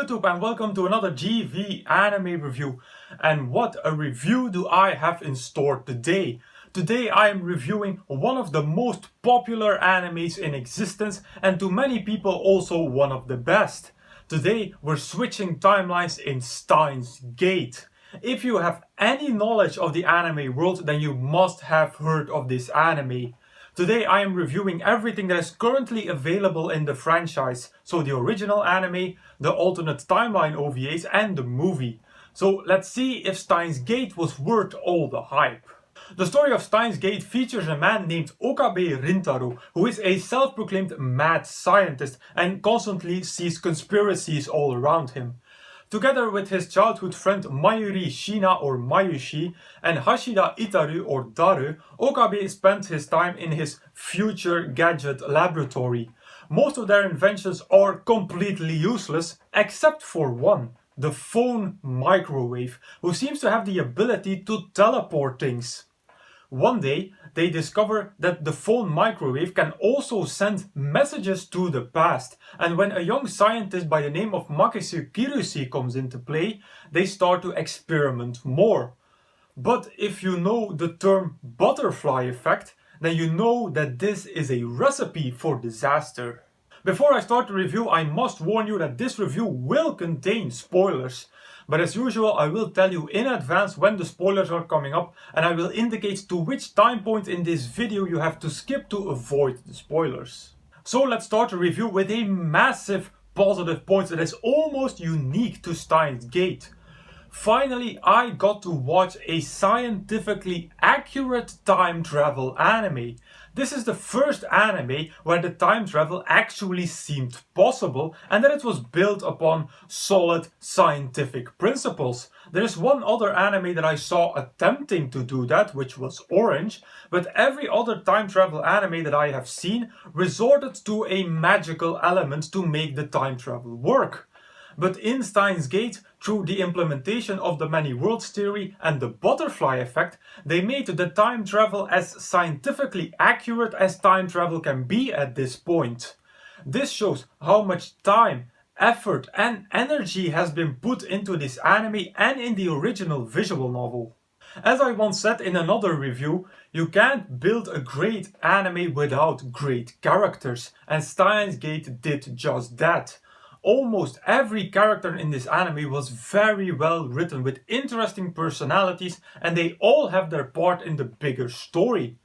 YouTube and welcome to another GV anime review. And what a review do I have in store today. Today I am reviewing one of the most popular animes in existence and to many people also one of the best. Today we're switching timelines in Steins Gate. If you have any knowledge of the anime world, then you must have heard of this anime. Today I am reviewing everything that is currently available in the franchise. So the original anime, the alternate timeline OVAs and the movie. So let's see if Steins Gate was worth all the hype. The story of Steins Gate features a man named Okabe Rintaro, who is a self-proclaimed mad scientist and constantly sees conspiracies all around him. Together with his childhood friend Mayuri Shina or Mayushi and Hashida Itaru or Daru, Okabe spent his time in his future gadget laboratory. Most of their inventions are completely useless, except for one, the phone microwave, who seems to have the ability to teleport things. One day, they discover that the phone microwave can also send messages to the past, and when a young scientist by the name of Makesu Kirushi comes into play, they start to experiment more. But if you know the term butterfly effect, then you know that this is a recipe for disaster. Before I start the review, I must warn you that this review will contain spoilers. But as usual, I will tell you in advance when the spoilers are coming up and I will indicate to which time point in this video you have to skip to avoid the spoilers. So let's start the review with a massive positive point that is almost unique to Steins Gate. Finally, I got to watch a scientifically accurate time travel anime. This is the first anime where the time travel actually seemed possible and that it was built upon solid scientific principles. There is one other anime that I saw attempting to do that, which was Orange, but every other time travel anime that I have seen resorted to a magical element to make the time travel work. But in Steins Gate, through the implementation of the many worlds theory and the butterfly effect, they made the time travel as scientifically accurate as time travel can be at this point. This shows how much time, effort and energy has been put into this anime and in the original visual novel. As I once said in another review, you can't build a great anime without great characters, and Steins Gate did just that. Almost every character in this anime was very well written with interesting personalities and they all have their part in the bigger story.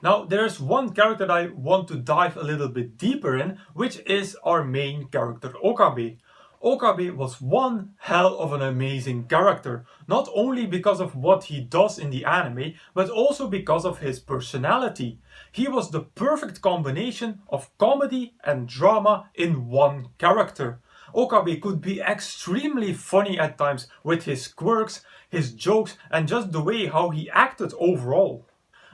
Now there's one character that I want to dive a little bit deeper in, which is our main character Okabe. Okabe was one hell of an amazing character, not only because of what he does in the anime, but also because of his personality. He was the perfect combination of comedy and drama in one character. Okabe could be extremely funny at times with his quirks, his jokes and just the way how he acted overall.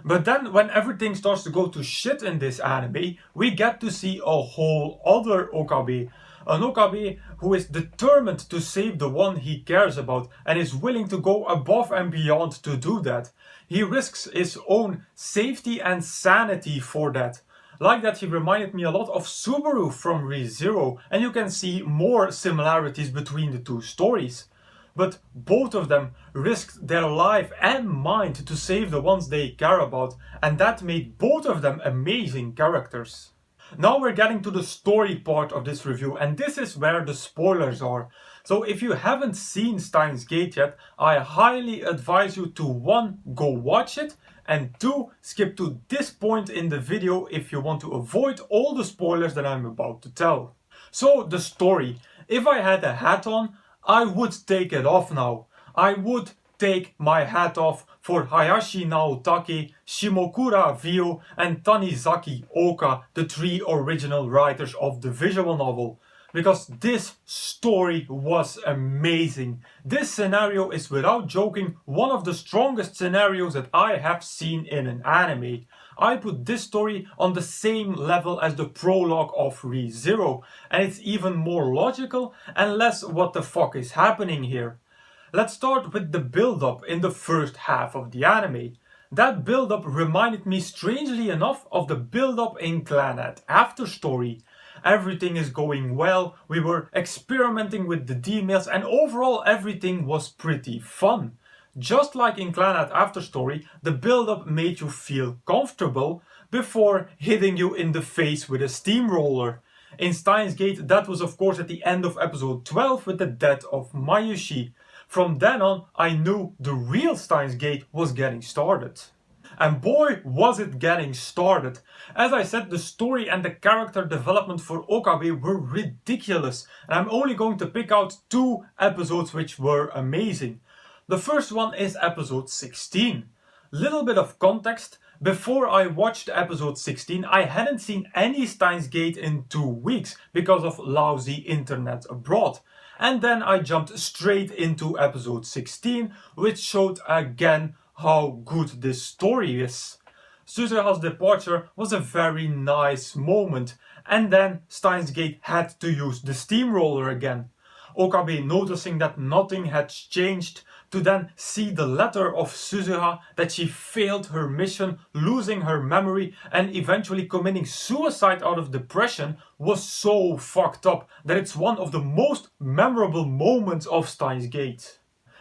But then when everything starts to go to shit in this anime, we get to see a whole other Okabe. An Okabe who is determined to save the one he cares about and is willing to go above and beyond to do that. He risks his own safety and sanity for that. Like that, he reminded me a lot of Subaru from Re:Zero, and you can see more similarities between the two stories. But both of them risked their life and mind to save the ones they care about, and that made both of them amazing characters. Now we're getting to the story part of this review, and this is where the spoilers are. So if you haven't seen Steins Gate yet, I highly advise you to 1. Go watch it, and 2. Skip to this point in the video if you want to avoid all the spoilers that I'm about to tell. So the story. If I had a hat on, I would take it off now. I would take my hat off for Hayashi Naotake, Shimokura Vio and Tanizaki Oka, the 3 original writers of the visual novel. Because this story was amazing. This scenario is without joking one of the strongest scenarios that I have seen in an anime. I put this story on the same level as the prologue of Re:Zero, and it's even more logical and less what the fuck is happening here. Let's start with the build-up in the first half of the anime. That build-up reminded me strangely enough of the build-up in Clannad After Story. Everything is going well, we were experimenting with the details, and overall everything was pretty fun. Just like in Clannad Afterstory, the build-up made you feel comfortable before hitting you in the face with a steamroller. In Steins Gate, that was of course at the end of episode 12 with the death of Mayushi. From then on, I knew the real Steins Gate was getting started. And boy, was it getting started. As I said, the story and the character development for Okabe were ridiculous. And I'm only going to pick out 2 episodes which were amazing. The first one is episode 16. Little bit of context. Before I watched episode 16, I hadn't seen any Steins Gate in 2 weeks because of lousy internet abroad. And then I jumped straight into episode 16, which showed again how good this story is. Suzuha's departure was a very nice moment, and then Steins Gate had to use the steamroller again. Okabe noticing that nothing had changed, to then see the letter of Suzuha that she failed her mission, losing her memory and eventually committing suicide out of depression was so fucked up that it's one of the most memorable moments of Steins Gate.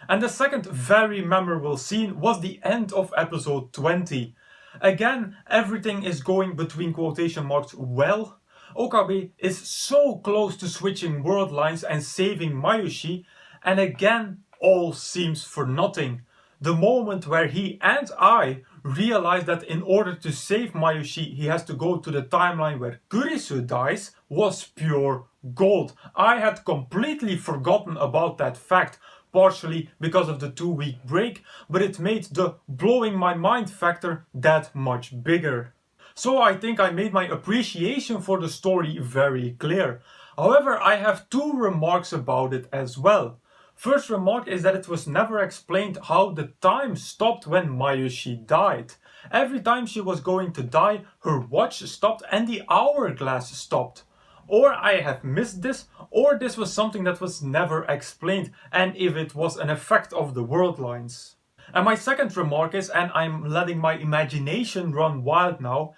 And the second very memorable scene was the end of episode 20. Again, everything is going between quotation marks well. Okabe is so close to switching world lines and saving Mayushi, and again all seems for nothing. The moment where he and I realize that in order to save Mayushi he has to go to the timeline where Kurisu dies was pure gold. I had completely forgotten about that fact, partially because of the 2-week break, but it made the blowing my mind factor that much bigger. So I think I made my appreciation for the story very clear. However, I have 2 remarks about it as well. First remark is that it was never explained how the time stopped when Mayushi died. Every time she was going to die, her watch stopped and the hourglass stopped. Or I have missed this, or this was something that was never explained, and if it was an effect of the world lines. And my second remark is, and I'm letting my imagination run wild now,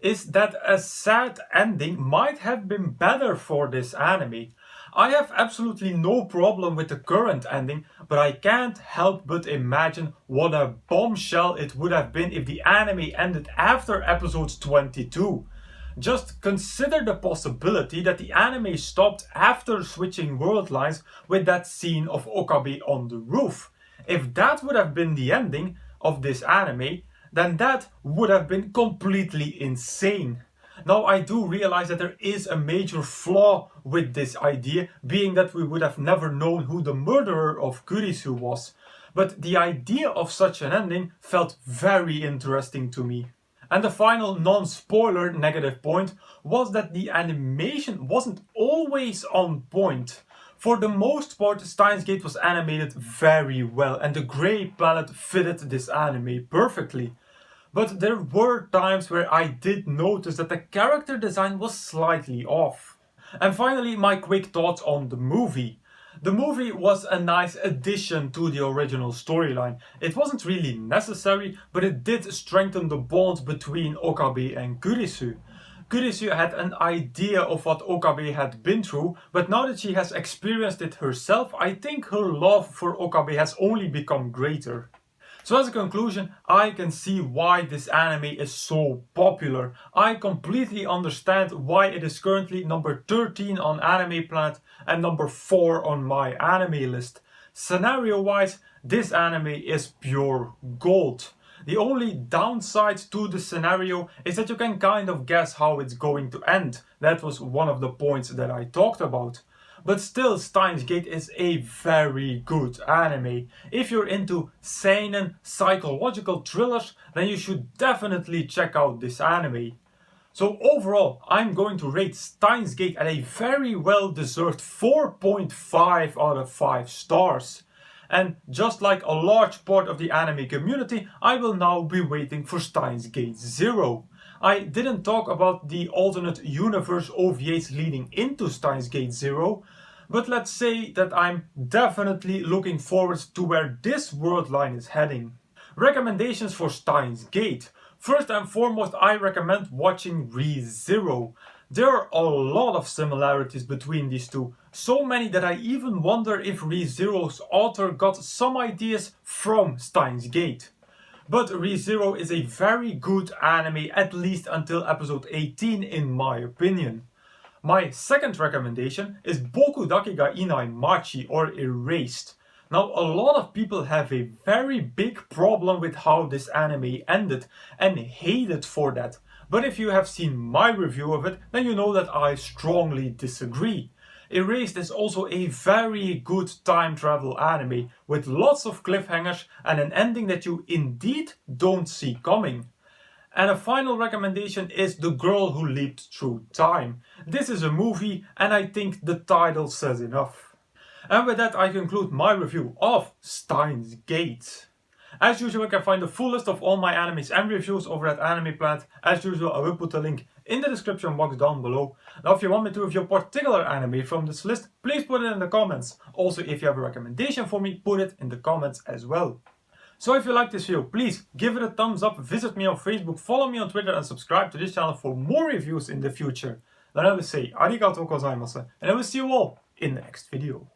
is that a sad ending might have been better for this anime. I have absolutely no problem with the current ending, but I can't help but imagine what a bombshell it would have been if the anime ended after episode 22. Just consider the possibility that the anime stopped after switching world lines with that scene of Okabe on the roof. If that would have been the ending of this anime, then that would have been completely insane. Now I do realize that there is a major flaw with this idea, being that we would have never known who the murderer of Kurisu was. But the idea of such an ending felt very interesting to me. And the final non-spoiler negative point was that the animation wasn't always on point. For the most part, Steins Gate was animated very well and the grey palette fitted this anime perfectly. But there were times where I did notice that the character design was slightly off. And finally, my quick thoughts on the movie. The movie was a nice addition to the original storyline. It wasn't really necessary, but it did strengthen the bond between Okabe and Kurisu. Kurisu had an idea of what Okabe had been through, but now that she has experienced it herself, I think her love for Okabe has only become greater. So as a conclusion, I can see why this anime is so popular. I completely understand why it is currently number 13 on Anime Planet and number 4 on my anime list. Scenario wise, this anime is pure gold. The only downside to the scenario is that you can kind of guess how it's going to end. That was one of the points that I talked about. But still, Steins Gate is a very good anime. If you're into seinen psychological thrillers, then you should definitely check out this anime. So overall, I'm going to rate Steins Gate at a very well deserved 4.5 out of 5 stars. And just like a large part of the anime community, I will now be waiting for Steins Gate 0. I didn't talk about the alternate universe OVAs leading into Steins Gate 0, but let's say that I'm definitely looking forward to where this world line is heading. Recommendations for Steins Gate. First and foremost, I recommend watching Re:Zero. There are a lot of similarities between these two, so many that I even wonder if ReZero's author got some ideas from Steins Gate. But ReZero is a very good anime, at least until episode 18 in my opinion. My second recommendation is Boku Dake ga Inai Machi, or Erased. Now, a lot of people have a very big problem with how this anime ended and hate it for that. But if you have seen my review of it, then you know that I strongly disagree. Erased is also a very good time travel anime with lots of cliffhangers and an ending that you indeed don't see coming. And a final recommendation is The Girl Who Leaped Through Time. This is a movie and I think the title says enough. And with that I conclude my review of Steins Gate. As usual, you can find the full list of all my animes and reviews over at Anime Planet. As usual, I will put the link in the description box down below. Now, if you want me to review a particular anime from this list, please put it in the comments. Also, if you have a recommendation for me, put it in the comments as well. So if you like this video, please give it a thumbs up, visit me on Facebook, follow me on Twitter and subscribe to this channel for more reviews in the future. Then I will say arigatou gozaimasu and I will see you all in the next video.